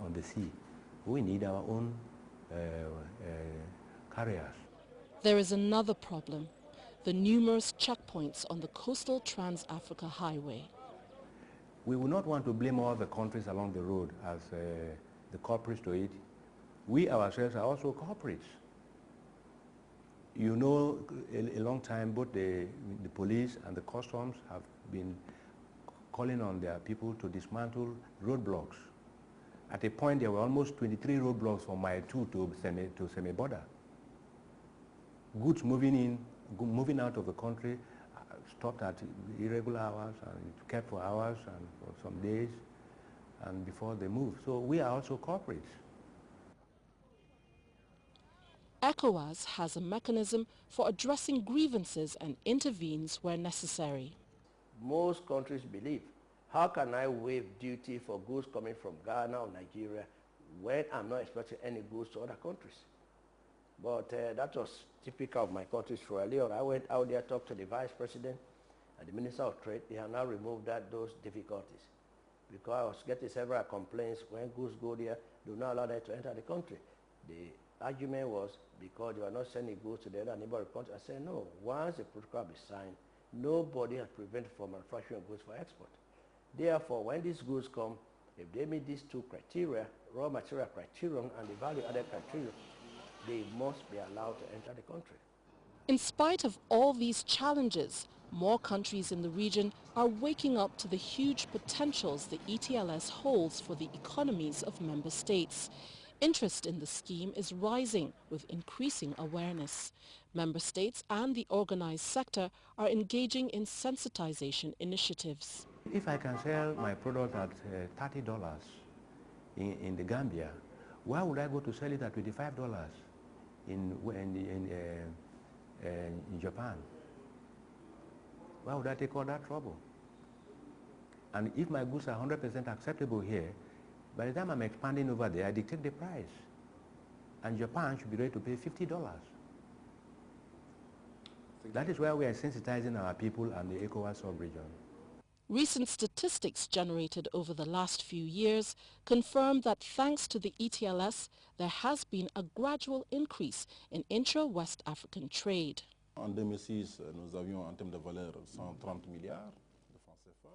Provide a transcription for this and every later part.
on the sea. We need our own carriers. There is another problem, the numerous checkpoints on the coastal Trans-Africa highway. We would not want to blame all the countries along the road as the culprits to it. We ourselves are also culprits. You know, a long time both the police and the customs have been calling on their people to dismantle roadblocks. At a point, there were almost 23 roadblocks from mile 2 to semi-border. Goods moving out of the country stopped at irregular hours and kept for hours and for some days and before they move. So we are also culprits. ECOWAS has a mechanism for addressing grievances and intervenes where necessary. Most countries believe, how can I waive duty for goods coming from Ghana or Nigeria when I'm not exporting any goods to other countries? But that was typical of my country. Earlier, I went out there, talked to the Vice President and the Minister of Trade. They have now removed those difficulties because I was getting several complaints when goods go there, do not allow them to enter the country. The argument was because you are not sending goods to the other neighboring country. I said, no, once the protocol is signed, nobody has prevented from manufacturing goods for export. Therefore, when these goods come, if they meet these two criteria, raw material criterion and the value-added criterion, they must be allowed to enter the country. In spite of all these challenges, more countries in the region are waking up to the huge potentials the ETLS holds for the economies of member states. Interest in the scheme is rising with increasing awareness. Member states and the organized sector are engaging in sensitization initiatives. If I can sell my product at $30 in the Gambia, why would I go to sell it at $25 in Japan? Why would I take all that trouble? And if my goods are 100% acceptable here, by the time I'm expanding over there, I dictate the price. And Japan should be ready to pay $50. That is why we are sensitizing our people and the ECOWAS sub-region. Recent statistics generated over the last few years confirm that thanks to the ETLS, there has been a gradual increase in intra-West African trade. En 2006, nous avions en termes de valeur 130 milliards.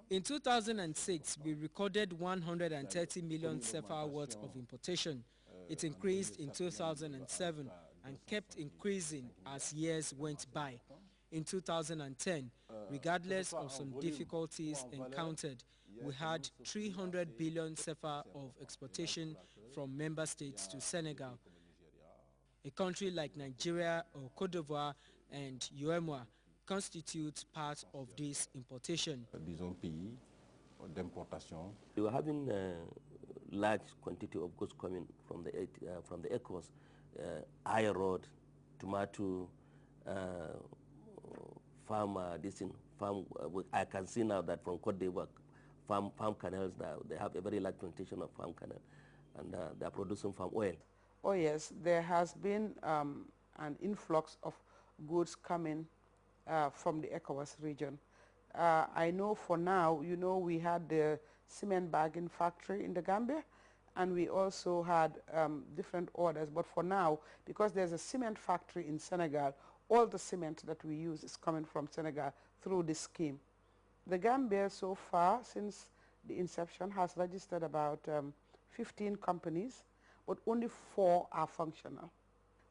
In 2006, we recorded 130 million CFA worth of importation. It increased in 2007 and kept increasing as years went by. In 2010, regardless of some difficulties encountered, we had 300 billion CFA of exportation from member states to Senegal. A country like Nigeria or Cote d'Ivoire and UEMOA constitute part of this importation. We were having a large quantity of goods coming from the ECOWAS, iron rod, tomato, farm. I can see now that from Cote d'Ivoire, farm canals now they have a very large plantation of farm canal, and they are producing palm oil. Oh yes, there has been an influx of goods coming from the ECOWAS region. I know for now, you know, we had the cement bagging factory in the Gambia, and we also had different orders. But for now, because there's a cement factory in Senegal, all the cement that we use is coming from Senegal through this scheme. The Gambia so far, since the inception, has registered about 15 companies, but only 4 are functional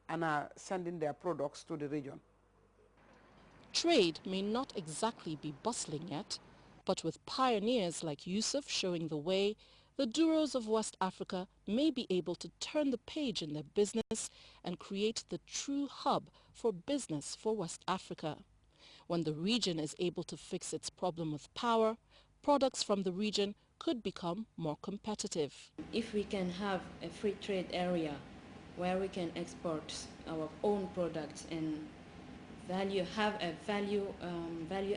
and are sending their products to the region. Trade may not exactly be bustling yet, but with pioneers like Yusuf showing the way, the Duros of West Africa may be able to turn the page in their business and create the true hub for business for West Africa. When the region is able to fix its problem with power, products from the region could become more competitive. If we can have a free trade area where we can export our own products and have a value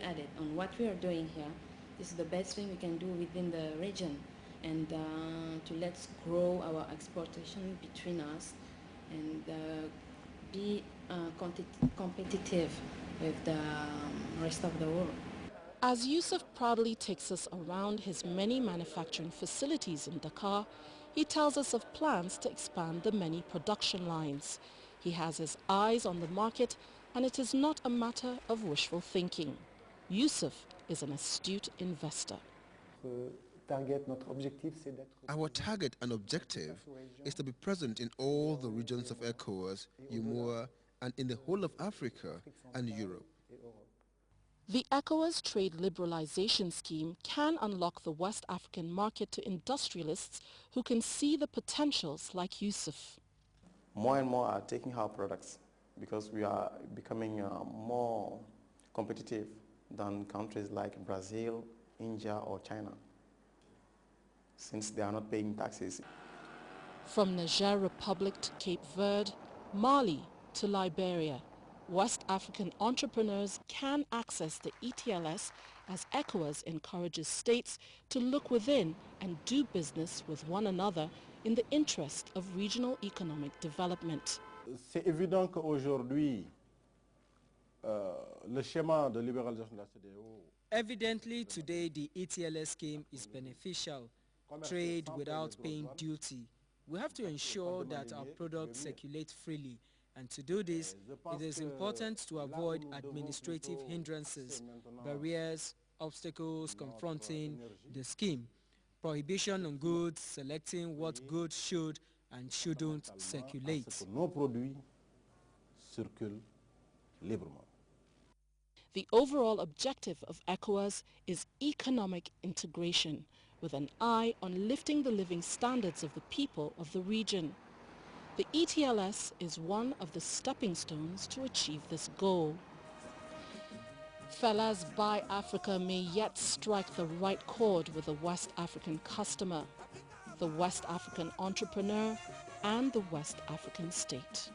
added on what we are doing here, this is the best thing we can do within the region, and to let's grow our exportation between us and be competitive with the rest of the world. As Yusuf proudly takes us around his many manufacturing facilities in Dakar, he tells us of plans to expand the many production lines. He has his eyes on the market, and it is not a matter of wishful thinking. Yusuf is an astute investor. Our target and objective is to be present in all the regions of ECOWAS, UMOA, and in the whole of Africa and Europe. The ECOWAS trade liberalization scheme can unlock the West African market to industrialists who can see the potentials like Yusuf. More and more are taking our products because we are becoming more competitive than countries like Brazil, India or China, since they are not paying taxes. From Niger Republic to Cape Verde, Mali to Liberia, West African entrepreneurs can access the ETLS as ECOWAS encourages states to look within and do business with one another in the interest of regional economic development. C'est évident qu'aujourd'hui, le schéma de libéralisation de la CEDEAO. Evidently, today the ETLS scheme is beneficial. Trade without paying duty. We have to ensure that our products circulate freely, and to do this, it is important to avoid administrative hindrances, barriers, obstacles confronting the scheme, prohibition on goods, selecting what goods should and shouldn't circulate. Nos produits circulent librement. The overall objective of ECOWAS is economic integration, with an eye on lifting the living standards of the people of the region. The ETLS is one of the stepping stones to achieve this goal. Fela's Buy Africa may yet strike the right chord with the West African customer, the West African entrepreneur, and the West African state.